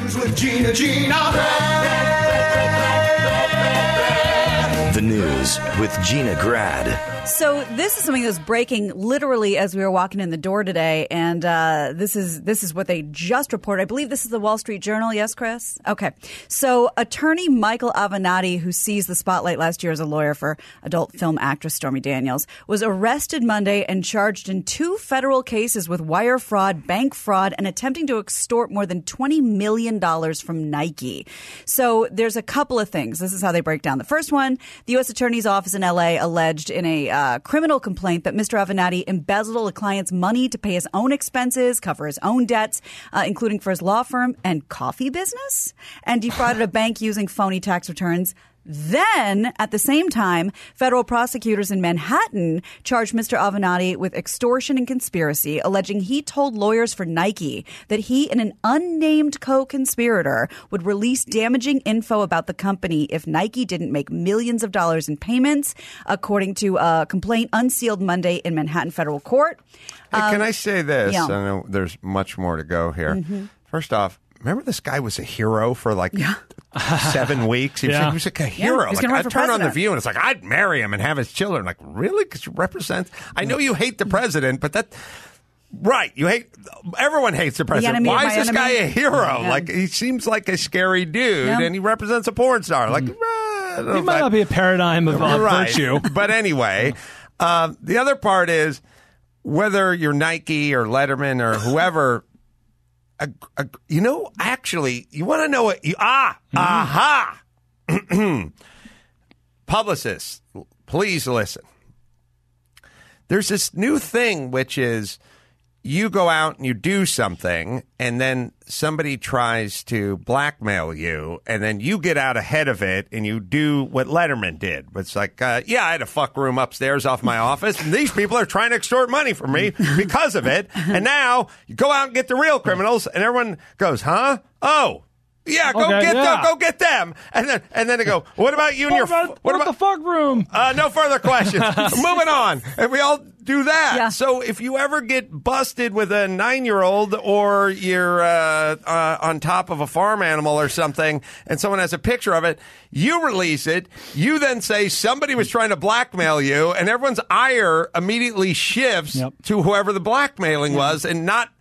News with Gina. The News with Gina Grad. So this is something that was breaking literally as we were walking in the door today, and this is what they just reported. I believe this is the Wall Street Journal. Yes, Chris? Okay. So attorney Michael Avenatti, who seized the spotlight last year as a lawyer for adult film actress Stormy Daniels, was arrested Monday and charged in 2 federal cases with wire fraud, bank fraud, and attempting to extort more than $20 million from Nike. So there's a couple of things. This is how they break down. The first one, the U.S. Attorney's Office in L.A. alleged in a criminal complaint that Mr. Avenatti embezzled a client's money to pay his own expenses, cover his own debts, including for his law firm and coffee business, and defrauded a bank using phony tax returns. Then, at the same time, federal prosecutors in Manhattan charged Mr. Avenatti with extortion and conspiracy, alleging he told lawyers for Nike that he and an unnamed co-conspirator would release damaging info about the company if Nike didn't make millions of dollars in payments, according to a complaint unsealed Monday in Manhattan federal court. Hey, can I say this? Yeah. I know there's much more to go here. Mm-hmm. First off, remember this guy was a hero for 7 weeks? He was like a hero. He's Like, run I for turn on The president. View and it's like, I'd marry him and have his children. Like, really? Because you represent... I know you hate the president, but that... Right. You hate... Everyone hates the president. enemy of Why my is this enemy? guy a hero? Yeah. Like, he seems like a scary dude and he represents a porn star. Like, I don't know He if might that- not be a paradigm of Right. virtue. But anyway, the other part is whether you're Nike or Letterman or whoever, actually, you want to know what aha. Publicists, please listen. There's this new thing, which is you go out and you do something, and then somebody tries to blackmail you, and then you get out ahead of it, and you do what Letterman did. It's like, I had a fuck room upstairs off my office, and these people are trying to extort money from me because of it. And now you go out and get the real criminals, and everyone goes, huh? Oh. Yeah, go get them. And then they go, what about you and your... What about the fuck room? No further questions. Moving on. And we all do that. Yeah. So if you ever get busted with a 9-year-old or you're on top of a farm animal or something and someone has a picture of it, you release it. You then say somebody was trying to blackmail you, and everyone's ire immediately shifts to whoever the blackmailing was and not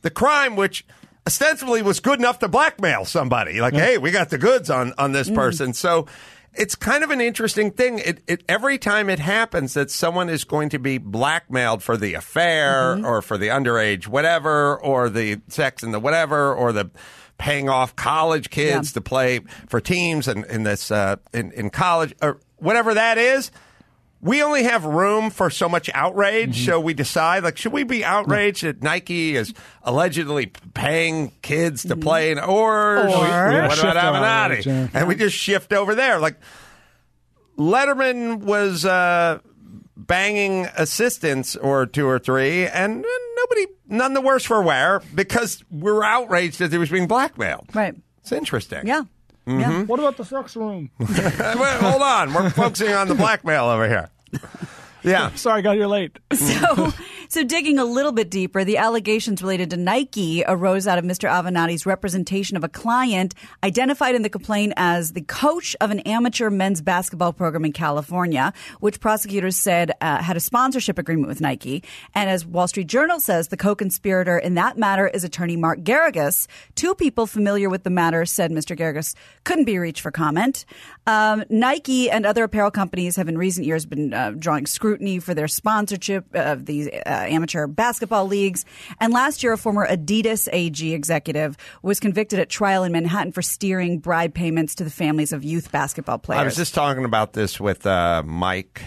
the crime, which... ostensibly was good enough to blackmail somebody. Like, hey, we got the goods on this person. So it's kind of an interesting thing. It every time it happens that someone is going to be blackmailed for the affair or for the underage whatever or the sex and the whatever or the paying off college kids to play for teams and in college or whatever that is. We only have room for so much outrage, so we decide, like, should we be outraged that Nike is allegedly paying kids to play, or what about Avenatti? And we just shift over there. Like, Letterman was banging assistants or 2 or 3, and none the worse for wear, because we're outraged that he was being blackmailed. Right. It's interesting. Yeah. Yeah. What about the sex room? Well, hold on. We're focusing on the blackmail over here. Yeah. Sorry, I got here late. So digging a little bit deeper, the allegations related to Nike arose out of Mr. Avenatti's representation of a client identified in the complaint as the coach of an amateur men's basketball program in California, which prosecutors said had a sponsorship agreement with Nike. And as Wall Street Journal says, the co-conspirator in that matter is attorney Mark Garrigus. 2 people familiar with the matter said Mr. Garrigus couldn't be reached for comment. Nike and other apparel companies have in recent years been drawing scrutiny for their sponsorship of these amateur basketball leagues. And last year, a former Adidas AG executive was convicted at trial in Manhattan for steering bribe payments to the families of youth basketball players. I was just talking about this with Mike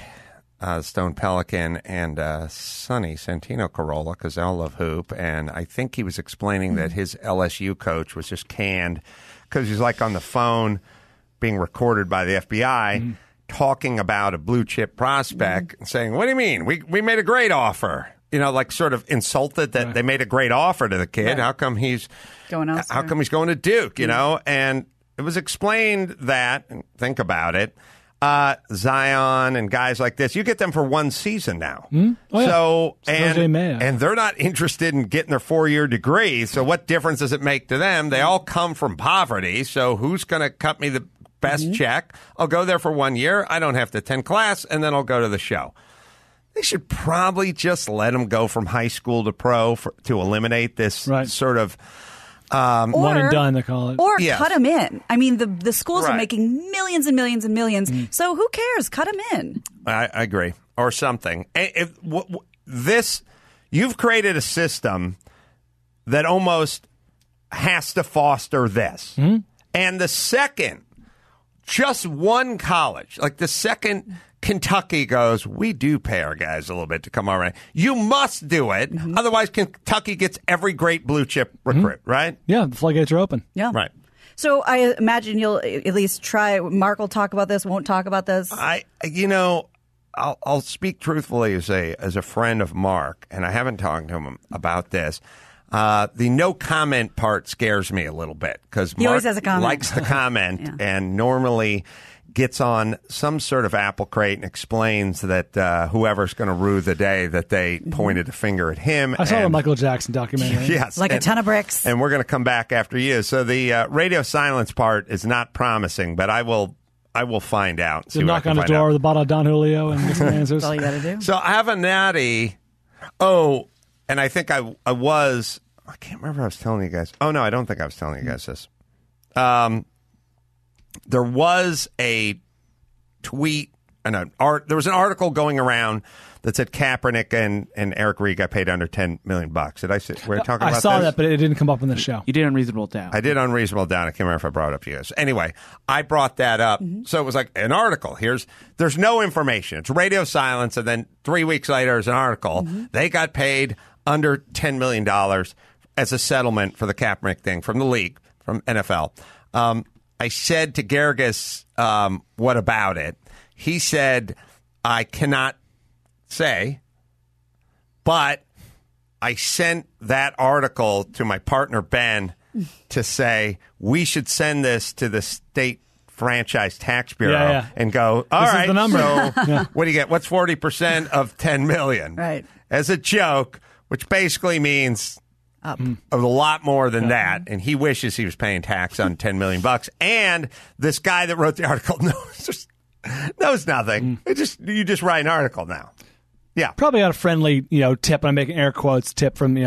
Stone Pelican and Sonny Santino Corolla, because they all love hoop. And I think he was explaining that his LSU coach was just canned because he's like on the phone being recorded by the FBI talking about a blue chip prospect and saying, what do you mean? We made a great offer. You know, like sort of insulted that they made a great offer to the kid. Right. How come he's going elsewhere? How come he's going to Duke, you know? And it was explained that, and think about it, Zion and guys like this, you get them for one season now. Oh, yeah. So Mayo. and they're not interested in getting their 4-year degree. So what difference does it make to them? They all come from poverty. So who's going to cut me the best check? I'll go there for 1 year. I don't have to attend class, and then I'll go to the show. They should probably just let them go from high school to pro to eliminate this sort of one and done, they call it. Or cut them in. I mean, the schools are making millions and millions and millions. So who cares? Cut them in. I agree. Or something. You've created a system that almost has to foster this. And the second, just one college, like the second Kentucky goes, we do pay our guys a little bit to come over. You must do it. Otherwise, Kentucky gets every great blue chip recruit, right? Yeah, the floodgates are open. Yeah. Right. So I imagine you'll at least try. Mark will talk about this, won't talk about this. I'll speak truthfully as a friend of Mark, and I haven't talked to him about this. The no comment part scares me a little bit because Mark always has a comment. Likes to comment and normally gets on some sort of apple crate and explains that whoever's going to rue the day that they pointed a finger at him. I saw the Michael Jackson documentary. Yes. Like a ton of bricks. And we're going to come back after you. So the radio silence part is not promising, but I will find out. So knock on the door with a bottle of Don Julio and get some answers. That's all you got to do. So Avenatti, and I think I can't remember if I was telling you guys. Oh, no, I don't think I was telling you guys this. There was a tweet and there was an article going around that said Kaepernick and Eric Reed got paid under $10 million. Did I say we're talking about this? I saw that, but it didn't come up on the show. You did Unreasonable Doubt. I did Unreasonable Doubt. I can't remember if I brought it up to you guys. Anyway, I brought that up. So it was like an article. There's no information. It's radio silence, and then 3 weeks later, there's an article. They got paid under $10 million as a settlement for the Kaepernick thing from the league, from NFL. I said to Gerges, what about it? He said, I cannot say, but I sent that article to my partner, Ben, to say, we should send this to the state franchise tax bureau and go, all right, is the number. So what do you get? What's 40% of $10 million? Right. As a joke, which basically means a lot more than that, and he wishes he was paying tax on $10 million. And this guy that wrote the article knows nothing. You just write an article now. Yeah, probably got a friendly tip. I'm making air quotes tip from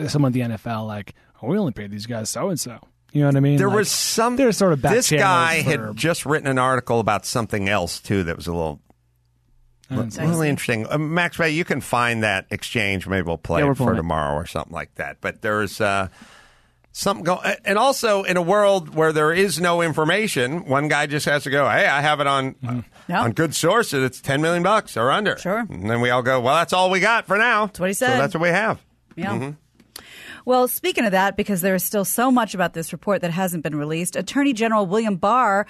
someone at the NFL like, we only paid these guys so and so. You know what I mean? There was some. There's sort of back this guy had just written an article about something else too that was a little. Really interesting. Max Ray, you can find that exchange. Maybe we'll play it for tomorrow or something like that. But there's something going. And also, in a world where there is no information, one guy just has to go, hey, I have it on good sources. It's $10 million or under. Sure. And then we all go, well, that's all we got for now. That's what he said. So that's what we have. Yeah. Well, speaking of that, because there is still so much about this report that hasn't been released, Attorney General William Barr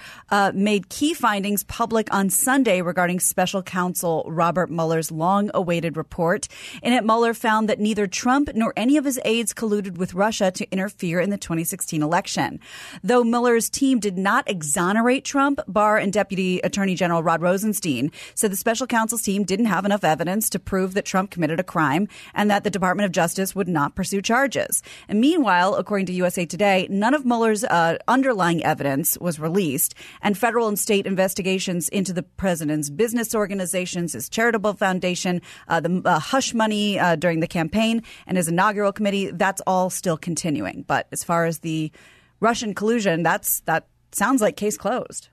made key findings public on Sunday regarding special counsel Robert Mueller's long-awaited report. In it, Mueller found that neither Trump nor any of his aides colluded with Russia to interfere in the 2016 election. Though Mueller's team did not exonerate Trump, Barr and Deputy Attorney General Rod Rosenstein said the special counsel's team didn't have enough evidence to prove that Trump committed a crime and that the Department of Justice would not pursue charges. And meanwhile, according to USA Today, none of Mueller's underlying evidence was released, and federal and state investigations into the president's business organizations, his charitable foundation, the hush money during the campaign, and his inaugural committee, that's all still continuing. But as far as the Russian collusion, that sounds like case closed.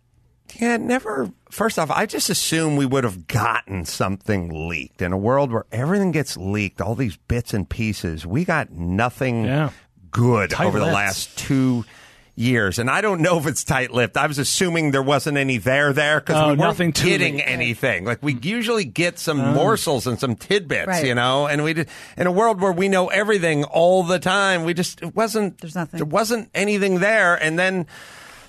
Yeah, never. First off, I just assume we would have gotten something leaked. In a world where everything gets leaked, all these bits and pieces, we got nothing good over the last 2 years. And I don't know if it's tight-lipped. I was assuming there wasn't any there because we weren't getting anything. Like, we usually get some morsels and some tidbits, and we did, in a world where we know everything all the time, there's nothing. There wasn't anything there. And then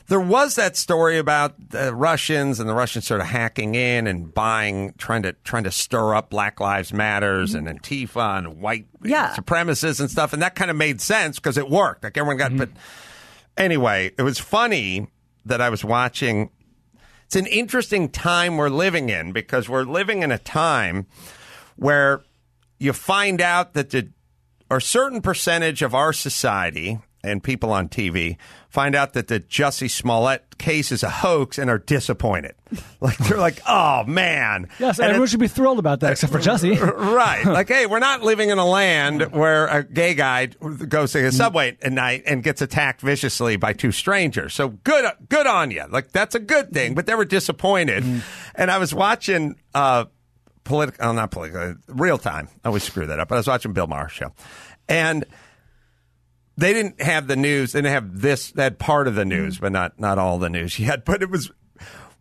there was that story about the Russians and the Russians sort of hacking in and trying to stir up Black Lives Matters and Antifa and white supremacists and stuff. And that kind of made sense because it worked. Like everyone got, but anyway, it was funny that I was watching it's an interesting time we're living in, because we're living in a time where you find out that a certain percentage of our society and people on TV find out that the Jussie Smollett case is a hoax and are disappointed. Like, they're like, oh, man. Yes, and everyone should be thrilled about that, except for Jussie. Right. Like, hey, we're not living in a land where a gay guy goes to a subway at night and gets attacked viciously by two strangers. So good on you. Like, that's a good thing. But they were disappointed. And I was watching not political, real time. I always screw that up. But I was watching Bill Maher's show. And they didn't have the news. They didn't have that part of the news, but not all the news yet. But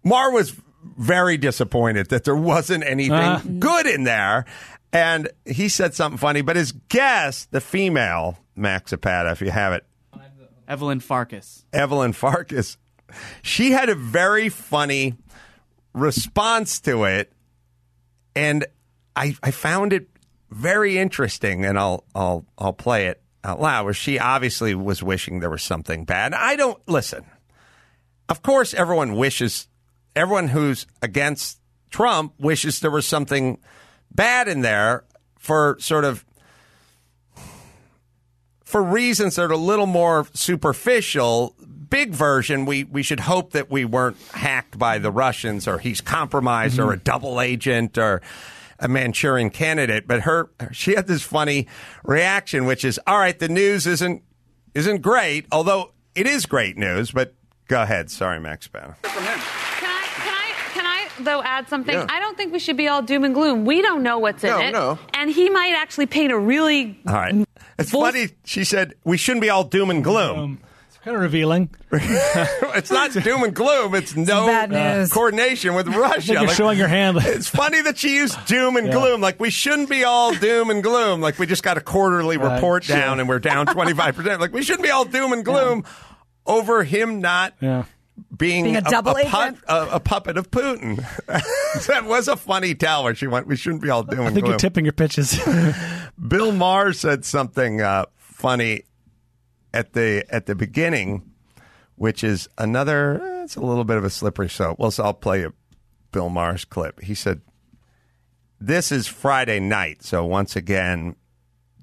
Maher was very disappointed that there wasn't anything good in there. And he said something funny, but his guest, the female, Max Zapata, if you have it. Evelyn Farkas, she had a very funny response to it. And I found it very interesting, and I'll play it out loud, where she obviously was wishing there was something bad. Listen, of course everyone who's against Trump wishes there was something bad in there for reasons that are a little more superficial. Big version, we should hope that we weren't hacked by the Russians, or he's compromised, or a double agent, or a Manchurian candidate. But she had this funny reaction, which is, all right, the news isn't great, although it is great news. But go ahead. Sorry, Max Zapata. Can I though add something? Yeah. I don't think we should be all doom and gloom. We don't know what's in it. No. And he might actually paint a really... All right. It's funny. She said, we shouldn't be all doom and gloom. Kind of revealing. It's not doom and gloom. It's no bad news. Coordination with Russia. You're showing your hand. It's funny that she used doom and gloom. Like, we shouldn't be all doom and gloom. Like, we just got a quarterly report down and we're down 25%. Like, we shouldn't be all doom and gloom over him not being a double agent. A puppet of Putin. That was a funny tell where she went, we shouldn't be all doom and gloom. I think you're tipping your pitches. Bill Maher said something funny at the beginning, which is it's a little bit of a slippery slope. Well, so I'll play you Bill Maher's clip. He said, this is Friday night. So once again,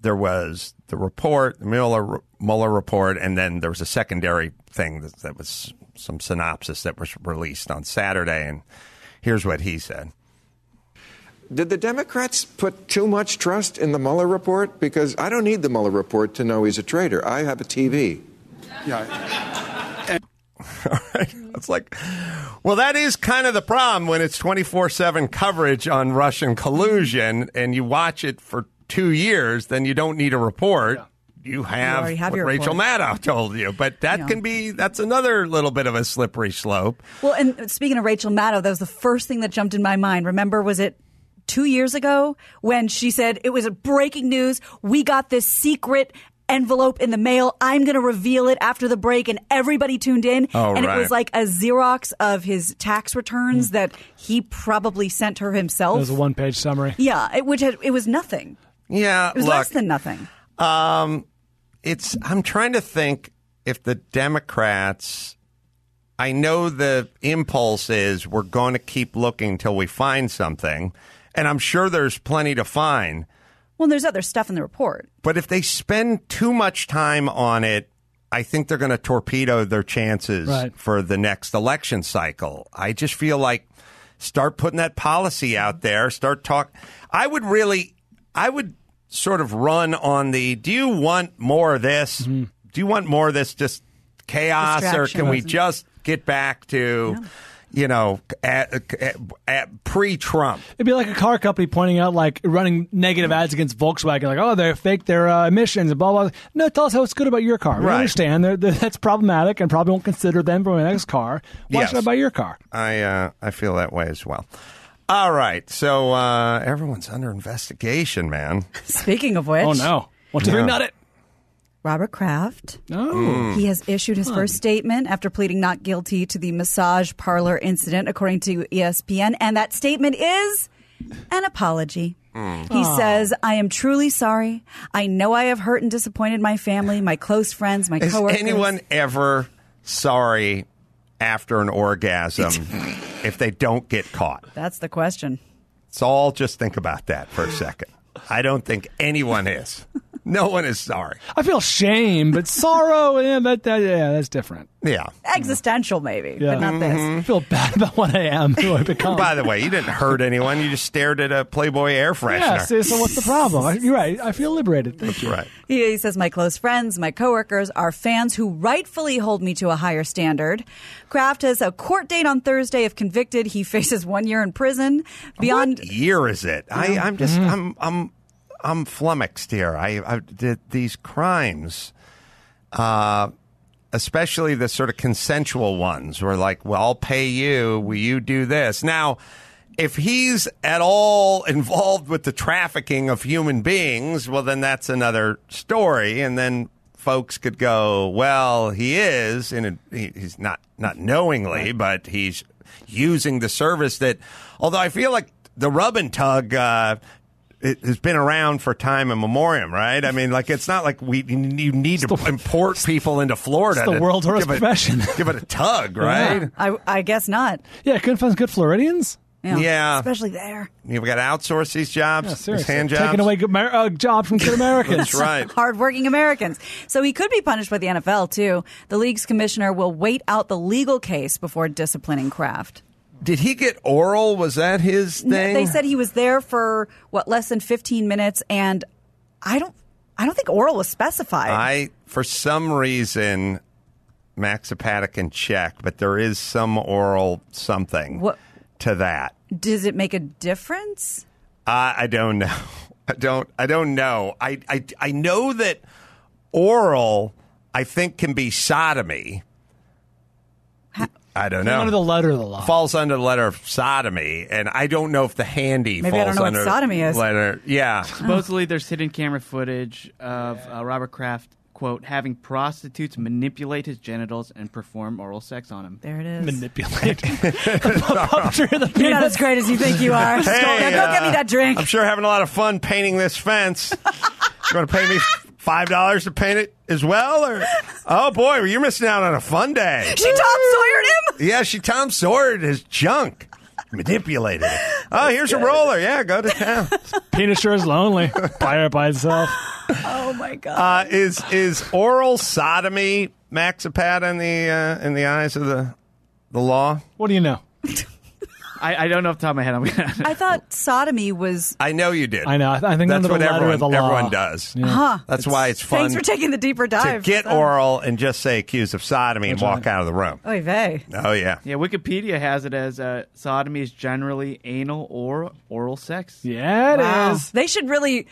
there was the report, the Mueller report, and then there was a secondary thing that was some synopsis that was released on Saturday. And here's what he said. Did the Democrats put too much trust in the Mueller report? Because I don't need the Mueller report to know he's a traitor. I have a TV. Yeah. All right. It's like, well, that is kind of the problem when it's 24/7 coverage on Russian collusion and you watch it for 2 years, then you don't need a report. Yeah. You have what Rachel Maddow told you. But that's another little bit of a slippery slope. Well, and speaking of Rachel Maddow, that was the first thing that jumped in my mind. Remember, was it 2 years ago when she said it was a breaking news? We got this secret envelope in the mail. I'm going to reveal it after the break. And everybody tuned in. It was like a Xerox of his tax returns that he probably sent her himself. It was a one-page summary. Yeah, it was nothing. Yeah, it was less than nothing. I'm trying to think if the Democrats, I know the impulse is we're going to keep looking till we find something. And I'm sure there's plenty to find. Well, there's other stuff in the report. But if they spend too much time on it, I think they're going to torpedo their chances for the next election cycle. I just feel like start putting that policy out there, start talk. I would sort of run on do you want more of this? Mm-hmm. Do you want more of this just chaos, or can we just get back to... at pre-Trump. It'd be like a car company pointing out, like, running negative ads against Volkswagen, like, oh, they fake their emissions and blah, blah, blah. No, tell us how it's good about your car. We understand that's problematic and probably won't consider them for my next car. Why should I buy your car? I feel that way as well. All right. So everyone's under investigation, man. Speaking of which. Oh, no. 1, 2, 3, nut it. Robert Kraft. Oh. He has issued his first statement after pleading not guilty to the massage parlor incident, according to ESPN. And that statement is an apology. He says, I am truly sorry. I know I have hurt and disappointed my family, my close friends, my coworkers. Is anyone ever sorry after an orgasm if they don't get caught? That's the question. So all just think about that for a second. I don't think anyone is. No one is sorry. I feel shame, but sorrow, that's different. Yeah. Existential, maybe, but not this. I feel bad about what I am, who I become. By the way, you didn't hurt anyone. You just stared at a Playboy air freshener. Yeah, so what's the problem? You're right. I feel liberated. Thank you. Right. He says, my close friends, my coworkers are fans who rightfully hold me to a higher standard. Kraft has a court date on Thursday. If convicted, he faces 1 year in prison. What year is it? I'm just, I'm flummoxed here. I did these crimes, especially the sort of consensual ones where like, well, I'll pay you. Will you do this? Now, if he's at all involved with the trafficking of human beings, well, then that's another story. And then folks could go, well, he is, and he's not knowingly, but he's using the service that, although I feel like the rub and tug, it has been around for time immemorial, right? I mean, like, it's not like you need to import people into Florida. It's the world's worst profession. Give it a tug, right? Yeah, I guess not. Yeah, couldn't find good Floridians. Yeah. Especially there. You've got to outsource these jobs, these hand jobs. Taking away good jobs from good Americans. That's right. Hardworking Americans. So he could be punished by the NFL, too. The league's commissioner will wait out the legal case before disciplining Kraft. Did he get oral? Was that his thing? They said he was there for, less than 15 minutes, and I don't think oral was specified. For some reason, Maxipata can check, but there is some oral something to that. Does it make a difference? I don't know. I don't know. I know that oral, I think, can be sodomy. I don't know. Under the letter of the law. Falls under the letter of sodomy, and I don't know if the handy Maybe falls I don't know under what sodomy is. letter. Yeah. Supposedly, there's hidden camera footage of Robert Kraft, quote, having prostitutes manipulate his genitals and perform oral sex on him. There it is. Manipulate. You're not as great as you think you are. Hey, go get me that drink. I'm sure having a lot of fun painting this fence. You want to pay me $5 to paint it as well? Or oh boy, you're missing out on a fun day. She Tom Sawyered him? Yeah, she Tom Sawyered his junk. Manipulated it. Oh, here's a roller. Yeah, go to town. Penis sure is lonely. By itself. Oh my God. Is oral sodomy Maxipata in the eyes of the law? What do you know? I don't know off the top of my head. I thought sodomy was... I know you did. I know. I think that's under the what letter of the law. Everyone does. Yeah. That's why it's fun. Thanks for taking the deeper dive. To get oral and just say accused of sodomy and walk out of the room. Oy vey. Oh, yeah. Yeah, Wikipedia has it as sodomy is generally anal or oral sex. Yeah, it is. They should really...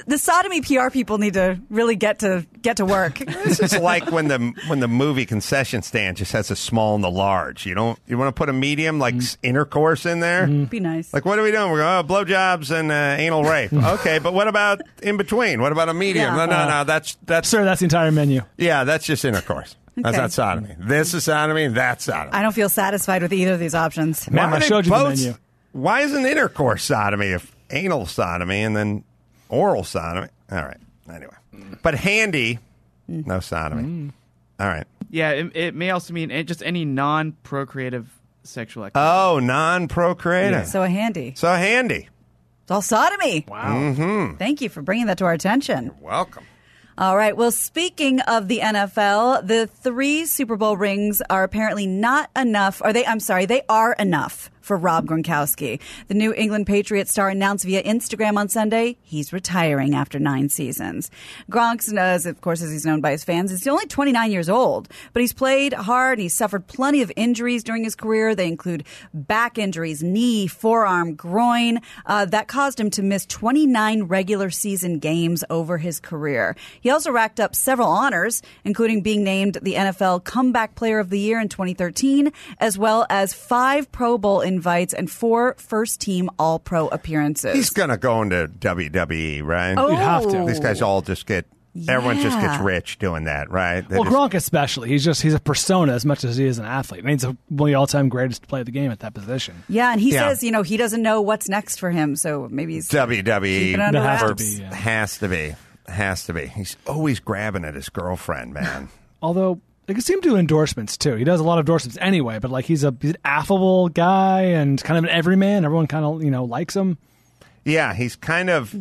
The sodomy PR people need to really get to work. This is like when the movie concession stand just has a small and the large. You want to put a medium like intercourse in there? Be nice. Like, what are we doing? We're going, blowjobs and anal rape. Okay, but what about in between? What about a medium? Yeah. No. That's Sir, that's the entire menu. Yeah, that's just intercourse. That's Okay. not sodomy. This is sodomy. That's sodomy. I don't feel satisfied with either of these options. Ma'am, Why I are they showed you the both- menu. Why isn't intercourse sodomy if anal sodomy and then oral sodomy? All right. Anyway. But handy, no sodomy. All right. Yeah, it may also mean just any non-procreative sexual activity. Oh, non-procreative. So handy. So handy. It's all sodomy. Wow. Thank you for bringing that to our attention. Welcome. All right. Well, speaking of the NFL, the 3 Super Bowl rings are apparently not enough. They are enough for Rob Gronkowski. The New England Patriots star announced via Instagram on Sunday he's retiring after 9 seasons. Gronk, of course, as he's known by his fans, is only 29 years old, but he's played hard and he's suffered plenty of injuries during his career. They include back injuries, knee, forearm, groin, that caused him to miss 29 regular season games over his career. He also racked up several honors, including being named the NFL Comeback Player of the Year in 2013, as well as 5 Pro Bowl invites and 4 first-team All-Pro appearances. He's going to go into WWE, right? Oh. You'd have to. These guys all just get... Everyone just gets Yeah. rich doing that, right? Well, Gronk especially. He's a persona as much as he is an athlete. I mean, he's one of the all-time greatest to play the game at that position. Yeah, and he Yeah. says, he doesn't know what's next for him, so maybe he's WWE keeping it under That has to wraps. be, yeah. has to be. He's always grabbing at his girlfriend, man. Although Like, he seemed to do endorsements too. He does a lot of endorsements anyway, but like he's an affable guy and kind of an everyman. Everyone kind of likes him. Yeah, he's kind of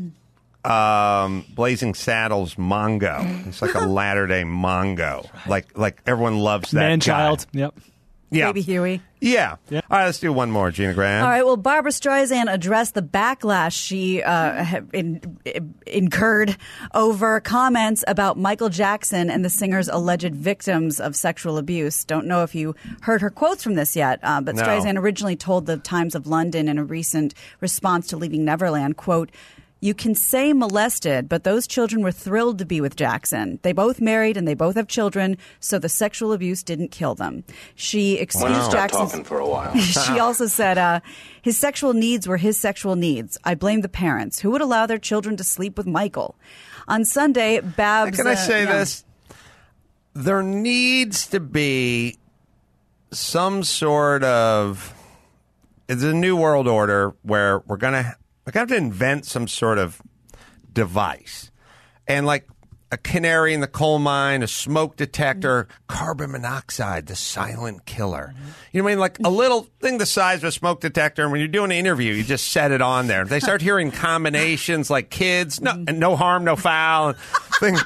Blazing Saddles Mongo. He's like a latter-day Mongo. Like everyone loves that Man-child. guy. Yep. Yeah. Baby Huey. Yeah. All right, let's do one more, Gina Graham. All right, well, Barbra Streisand addressed the backlash she incurred over comments about Michael Jackson and the singer's alleged victims of sexual abuse. Don't know if you heard her quotes from this yet, but No. Streisand originally told the Times of London in a recent response to Leaving Neverland, quote, "You can say molested, but those children were thrilled to be with Jackson. They both married and they both have children, so the sexual abuse didn't kill them." She excused Jackson's... talking for a while. She also said his sexual needs were his sexual needs. I blame the parents. Who would allow their children to sleep with Michael? On Sunday, Babs... Can I say this? There needs to be some sort of... It's a new world order where we're going to have to invent some sort of device. And like a canary in the coal mine, a smoke detector, carbon monoxide, the silent killer. You know what I mean? Like a little thing the size of a smoke detector. And when you're doing an interview, you just set it on there. They start hearing combinations like kids, no harm, no foul. Thing.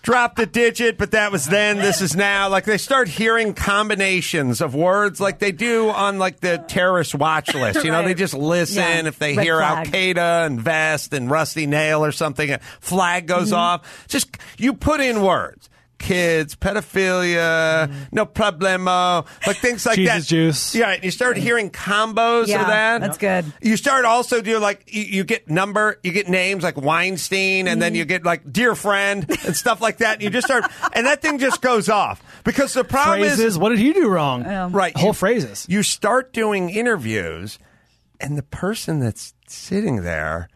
Dropped a digit, but that was then, this is now. Like, they start hearing combinations of words like they do on, like, the terrorist watch list. You know, they just listen. If they hear Al-Qaeda and Vest and Rusty Nail or something, a flag goes off. Just, you put in words. Kids, pedophilia, no problemo, like things like Jesus that. Juice. Yeah, and you start hearing combos of that. That's good. You start also do like you get names like Weinstein, and then you get like dear friend and stuff like that. And you just start, and that thing just goes off because the problem Phrases. What did he do wrong? Right, whole phrases. You start doing interviews, and the person that's sitting there,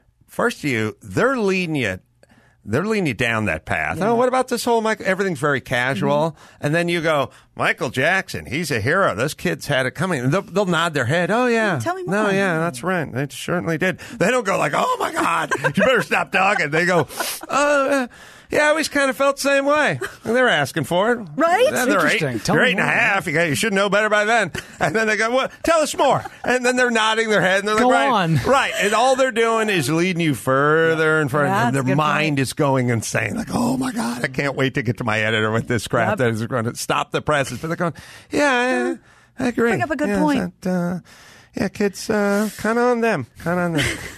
they're leading you down that path. Oh, what about this whole everything's very casual. And then you go, Michael Jackson, he's a hero. Those kids had it coming. They'll nod their head. Oh, yeah. Tell me more. No, yeah, that's right. They certainly did. They don't go like, oh, my God, you better stop talking. They go, yeah, I always kind of felt the same way. And they're asking for it. Right? And they're Interesting. Tell They're me 8 and a more. half. You should know better by then. And then they go, well, tell us more. And then they're nodding their head. And they're Go like, on. Right. And all they're doing is leading you further and further. Yeah, And that's a their good mind point. is going insane. Like, oh, my God, I can't wait to get to my editor with this crap that is going to stop the presses. But they're going, yeah, I agree. Bring up a good Yeah, point. yeah, kids, kind of on them.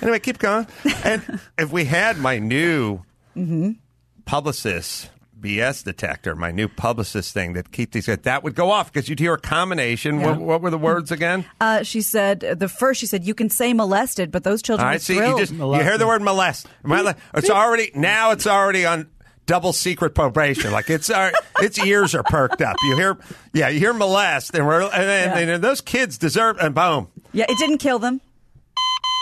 Anyway, keep going. And if we had my new publicist BS detector, my new publicist thing that keep these, that would go off because you'd hear a combination. Yeah. What were the words again? She said, you can say molested, but those children All were right, see, thrilled. you hear the word molest. It's already on double secret probation. Like its ears are perked up. You hear molest, and those kids deserve, and boom. Yeah, it didn't kill them.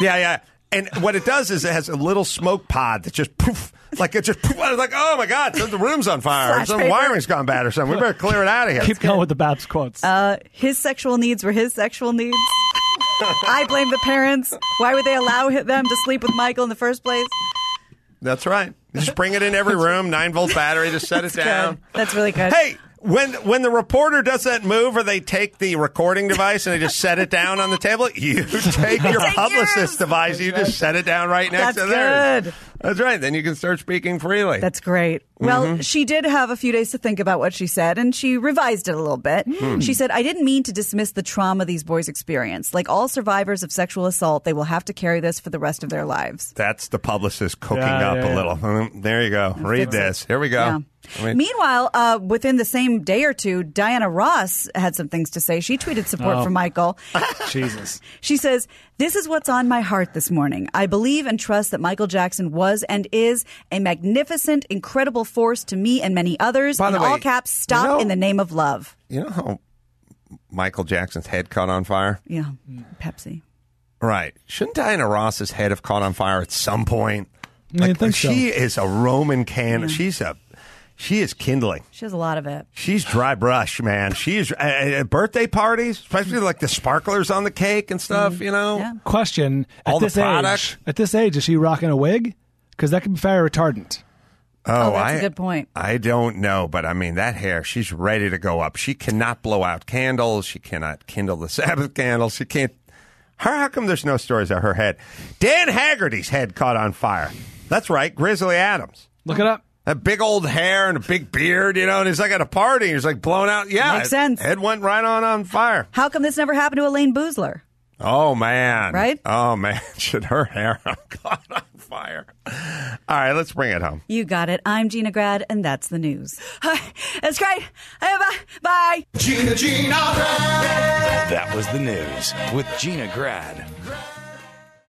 Yeah. And what it does is it has a little smoke pod that just poof, like it just poof, like, oh my God, the room's on fire. Flash Some paper. wiring's gone bad or something. We better clear it out of here. Keep going with the Babs quotes. His sexual needs were his sexual needs. I blame the parents. Why would they allow them to sleep with Michael in the first place? That's right. Just bring it in every room, 9-volt battery, just set it down. Good. That's really good. Hey, when the reporter does that move or they take the recording device and they just set it down on the table, you take your publicist device, you just set it down right next to theirs. Good. That's right. Then you can start speaking freely. That's great. Well, she did have a few days to think about what she said, and she revised it a little bit. She said, I didn't mean to dismiss the trauma these boys experience. Like all survivors of sexual assault, they will have to carry this for the rest of their lives. That's the publicist cooking Yeah, up yeah, a little. There you go. Read this. Here we go. Yeah. Meanwhile, within the same day or two, Diana Ross had some things to say. She tweeted support for Michael. Jesus. She says, this is what's on my heart this morning. I believe and trust that Michael Jackson was and is a magnificent, incredible force to me and many others. By the in way, all caps, stop in the name of love. You know how Michael Jackson's head caught on fire? Yeah, Pepsi. Right. Shouldn't Diana Ross's head have caught on fire at some point? I think so. She is a Roman candle. She is kindling. She has a lot of it. She's dry brush, man. She's at birthday parties, especially like the sparklers on the cake and stuff, you know? Yeah. Question. All the At product. this age, is she rocking a wig? Because that could be fire retardant. Oh, that's a good point. I don't know, but I mean, that hair, she's ready to go up. She cannot blow out candles. She cannot kindle the Sabbath candles. She can't. How come there's no stories of her head? Dan Haggerty's head caught on fire. That's right, Grizzly Adams. Look it up. That big old hair and a big beard, and he's like at a party. He's like blown out. Yeah, Makes sense. Head went right on fire. How come this never happened to Elaine Boozler? Oh, man. Right? Oh, man. Should her hair have caught on fire? All right, let's bring it home. You got it. I'm Gina Grad, and that's the news. That's great. Bye. That was the news with Gina Grad.